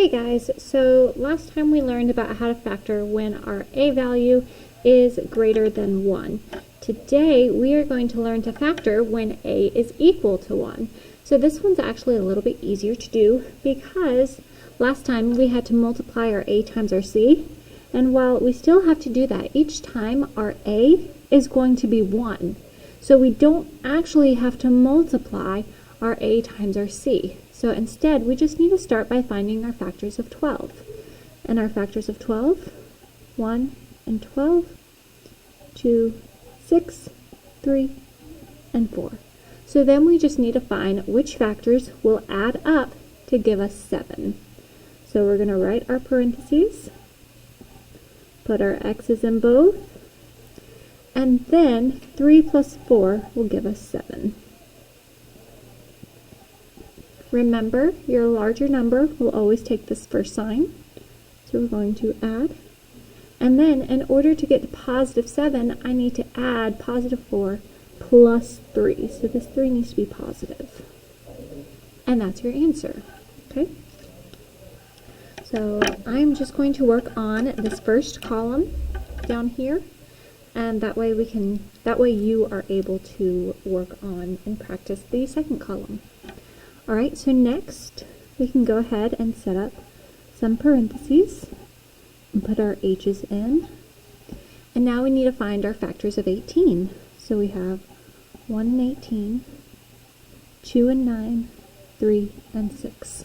Hey guys, so last time we learned about how to factor when our a value is greater than 1. Today we are going to learn to factor when a is equal to 1. So this one's actually a little bit easier to do because last time we had to multiply our a times our c, and while we still have to do that each time, our a is going to be 1. So we don't actually have to multiply our a times our c. So instead, we just need to start by finding our factors of 12. And our factors of 12, 1 and 12, 2, 6, 3, and 4. So then we just need to find which factors will add up to give us 7. So we're going to write our parentheses, put our x's in both, and then 3 plus 4 will give us 7. Remember, your larger number will always take this first sign. So we're going to add. And then, in order to get to positive 7, I need to add positive 4 plus 3. So this 3 needs to be positive. And that's your answer. Okay? So I'm just going to work on this first column down here. And that way you are able to work on and practice the second column. Alright, so next we can go ahead and set up some parentheses and put our h's in. And now we need to find our factors of 18. So we have 1 and 18, 2 and 9, 3 and 6.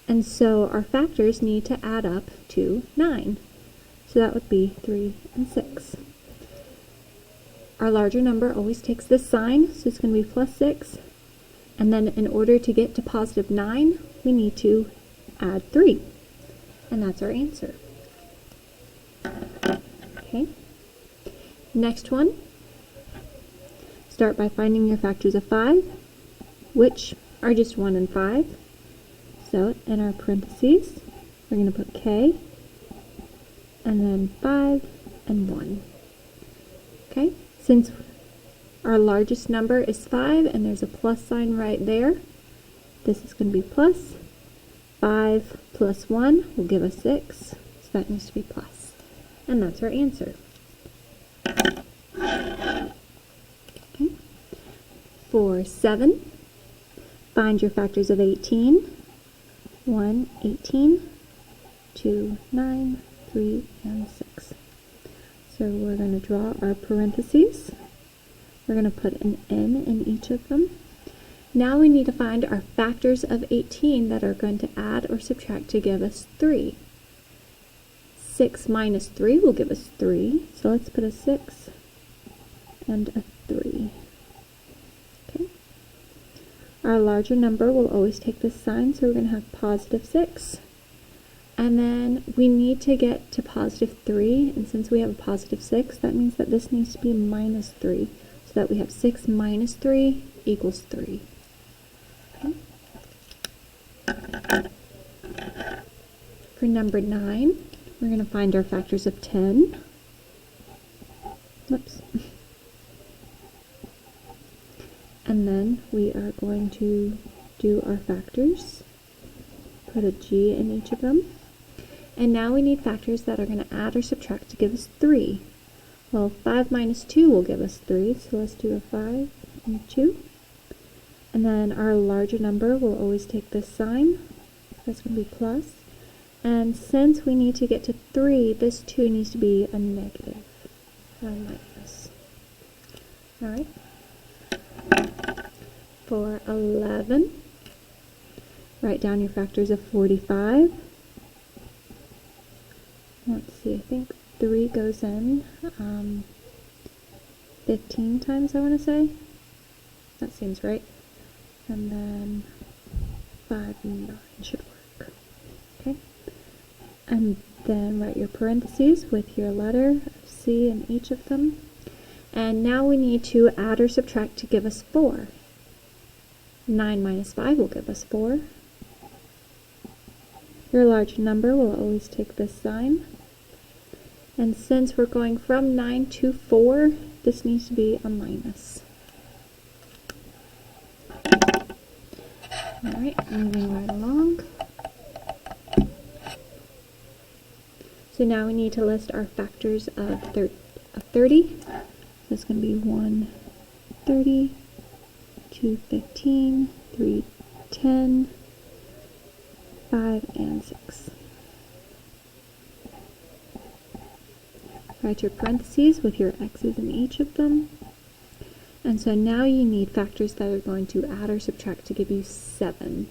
And so our factors need to add up to 9. So that would be 3 and 6. Our larger number always takes this sign, so it's going to be plus 6. And then in order to get to positive 9, we need to add 3. And that's our answer. Okay. Next one. Start by finding your factors of 5, which are just 1 and 5. So in our parentheses, we're going to put k, and then 5 and 1. Okay. Since our largest number is 5, and there's a plus sign right there, this is going to be plus. 5 plus 1 will give us 6, so that needs to be plus. And that's our answer. Okay. For 7, find your factors of 18. 1, 18, 2, 9, 3, and 6. So we're going to draw our parentheses. We're going to put an n in each of them. Now we need to find our factors of 18 that are going to add or subtract to give us 3. 6 minus 3 will give us 3. So let's put a 6 and a 3. Okay. Our larger number will always take this sign, so we're going to have positive 6. And then we need to get to positive 3, and since we have a positive 6, that means that this needs to be minus 3. So that we have 6 minus 3 equals 3. Okay. For number 9, we're going to find our factors of 10. Whoops. And then we are going to do our factors. Put a g in each of them. And now we need factors that are going to add or subtract to give us 3. Well, 5 minus 2 will give us 3, so let's do a 5 and a 2. And then our larger number will always take this sign. That's going to be plus. And since we need to get to 3, this 2 needs to be a negative, or a minus. Alright. For 11, write down your factors of 45. Let's see, I think 3 goes in 15 times, I want to say. That seems right. And then 5 and 9 should work. Okay. And then write your parentheses with your letter of C in each of them. And now we need to add or subtract to give us 4. 9 minus 5 will give us 4. Your large number will always take this sign. And since we're going from 9 to 4, this needs to be a minus. Alright, moving right along. So now we need to list our factors of 30. So it's going to be 130, 215, 310, 5, and 6. Write your parentheses with your x's in each of them. And so now you need factors that are going to add or subtract to give you 7.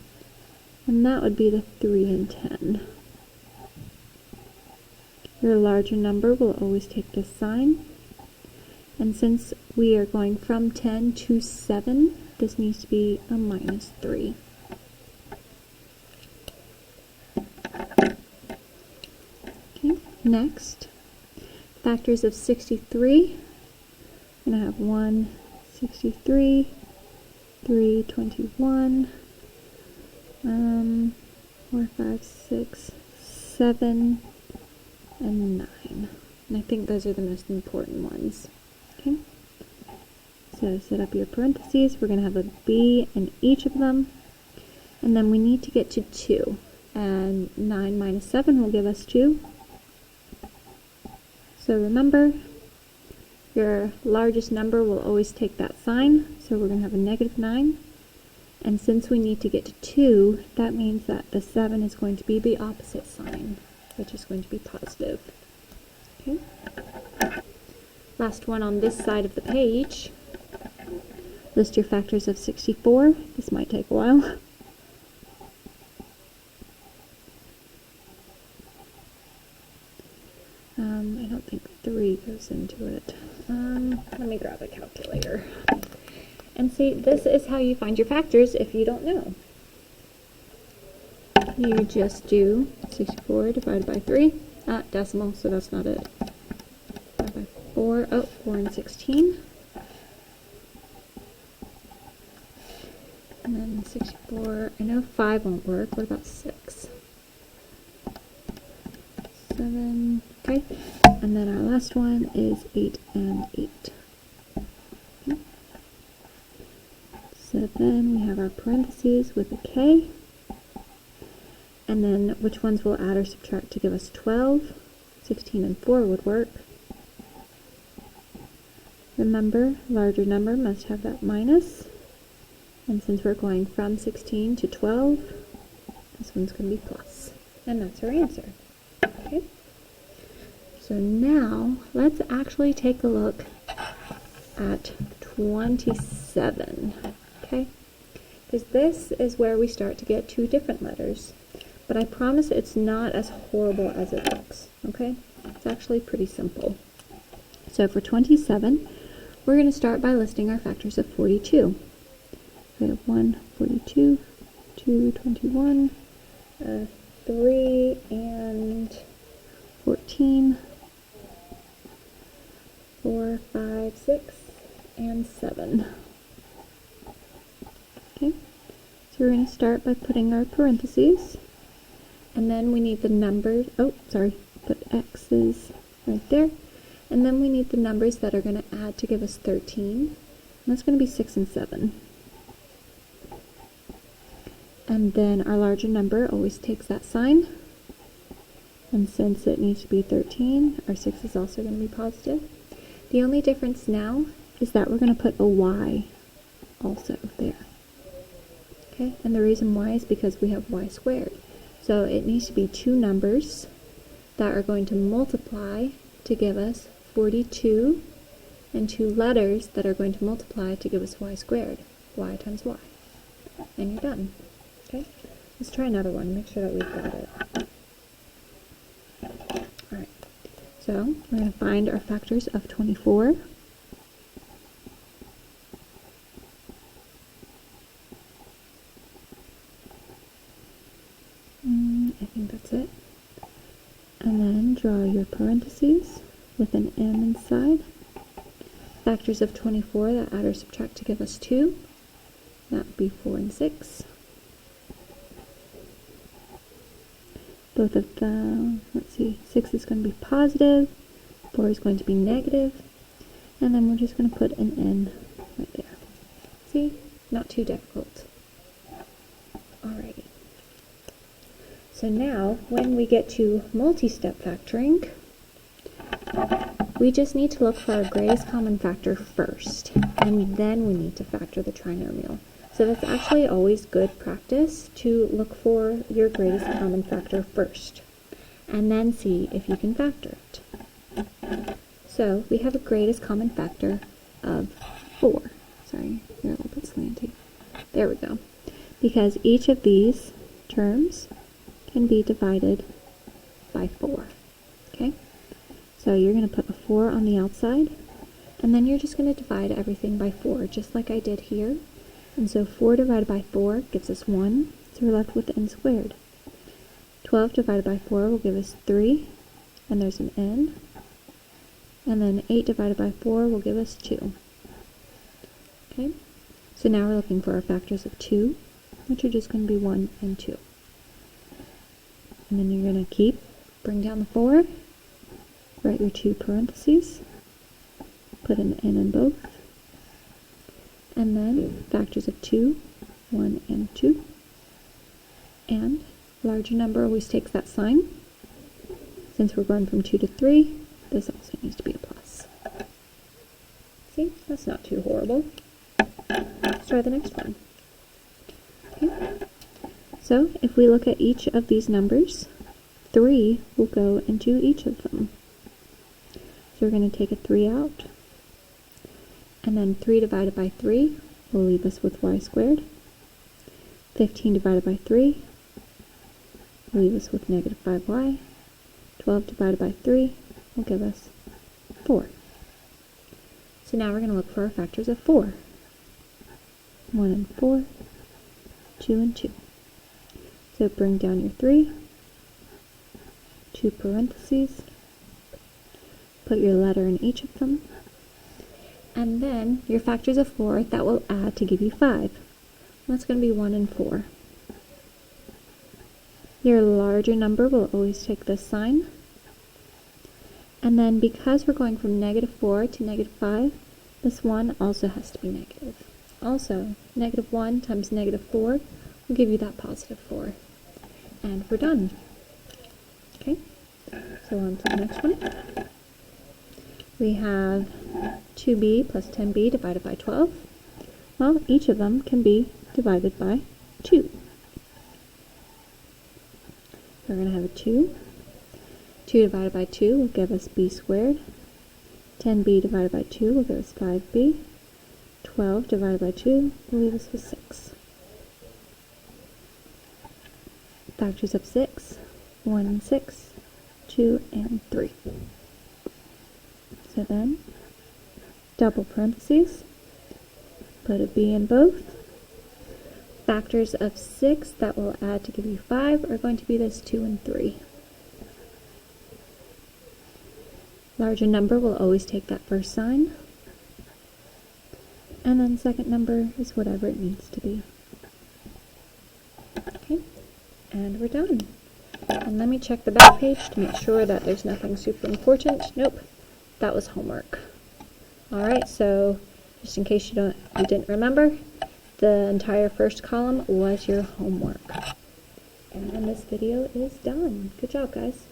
And that would be the 3 and 10. Your larger number will always take this sign. And since we are going from 10 to 7, this needs to be a -3. Okay, next, factors of 63. I'm going to have 163, 321, 4, 5, 6, 7, and 9. And I think those are the most important ones. Okay. So set up your parentheses. We're going to have a B in each of them. And then we need to get to 2. And 9 minus 7 will give us 2. So remember, your largest number will always take that sign. So we're going to have a -9. And since we need to get to 2, that means that the 7 is going to be the opposite sign, which is going to be positive. Okay. Last one on this side of the page. List your factors of 64. This might take a while. I don't think 3 goes into it. Let me grab a calculator. And see, this is how you find your factors if you don't know. You just do 64 divided by 3. Decimal, so that's not it. Divided by 4. Oh, 4 and 16. And then 64. I know 5 won't work. What about 6? 7. Okay. And then our last one is 8 and 8. Okay. So then we have our parentheses with a K. And then which ones will add or subtract to give us 12? 16 and 4 would work. Remember, larger number must have that minus. And since we're going from 16 to 12, this one's going to be plus. And that's our answer. Okay. So now, let's actually take a look at 27. Okay? Because this is where we start to get 2 different letters. But I promise it's not as horrible as it looks, okay? It's actually pretty simple. So for 27, we're going to start by listing our factors of 42. We have 1, 42, 2, 21, 3, and 14, 4, 5, 6, and 7. Okay, so we're going to start by putting our parentheses. And then we need the numbers, put X's right there. And then we need the numbers that are going to add to give us 13. And that's going to be 6 and 7. And then our larger number always takes that sign. And since it needs to be 13, our 6 is also going to be positive. The only difference now is that we're going to put a Y also there. Okay, and the reason why is because we have Y squared. So it needs to be 2 numbers that are going to multiply to give us 42, and 2 letters that are going to multiply to give us Y squared. Y times Y. And you're done. Okay? Let's try another one. Make sure that we've got it. Alright. So we're going to find our factors of 24. I think that's it. And then draw your parentheses with an M inside. Factors of 24 that add or subtract to give us 2. That would be 4 and 6. Both of them, let's see, 6 is going to be positive, 4 is going to be negative, and then we're just going to put an N right there. See? Not too difficult. Alrighty. So now, when we get to multi-step factoring, we just need to look for our greatest common factor first, and then we need to factor the trinomial. So that's actually always good practice to look for your greatest common factor first, and then see if you can factor it. So we have a greatest common factor of 4. Sorry, you're a little bit slanty. There we go. Because each of these terms can be divided by 4. Okay? So you're going to put a 4 on the outside, and then you're just going to divide everything by 4, just like I did here. And so 4 divided by 4 gives us 1, so we're left with n squared. 12 divided by 4 will give us 3, and there's an n. And then 8 divided by 4 will give us 2. Okay? So now we're looking for our factors of 2, which are just going to be 1 and 2. And then you're going to bring down the 4, write your 2 parentheses, put an n in both, and then factors of 2, 1 and 2. And larger number always takes that sign. Since we're going from 2 to 3, this also needs to be a plus. See, that's not too horrible. Let's try the next one. Okay. So if we look at each of these numbers, 3 will go into each of them. So we're going to take a 3 out, and then 3 divided by 3 will leave us with y squared. 15 divided by 3 will leave us with negative 5y. 12 divided by 3 will give us 4. So now we're going to look for our factors of 4. 1 and 4, 2 and 2. So bring down your 3, 2 parentheses, put your letter in each of them, and then your factors of 4 that will add to give you 5. That's going to be 1 and 4. Your larger number will always take this sign. And then because we're going from negative 4 to negative 5, this 1 also has to be negative. Also, negative 1 times negative 4 will give you that positive 4. And we're done. Okay, so on to the next one. We have 2b plus 10b divided by 12. Well, each of them can be divided by 2. We're going to have a 2. 2 divided by 2 will give us b squared. 10b divided by 2 will give us 5b. 12 divided by 2 will leave us with 6. Factors of 6, 1 and 6, 2 and 3. So then, double parentheses, put a b in both. Factors of 6 that will add to give you 5 are going to be this 2 and 3. Larger number will always take that first sign. And then second number is whatever it needs to be. Okay, and we're done. And let me check the back page to make sure that there's nothing super important. Nope, that was homework. Alright, so just in case you didn't remember, the entire first column was your homework. And this video is done. Good job, guys.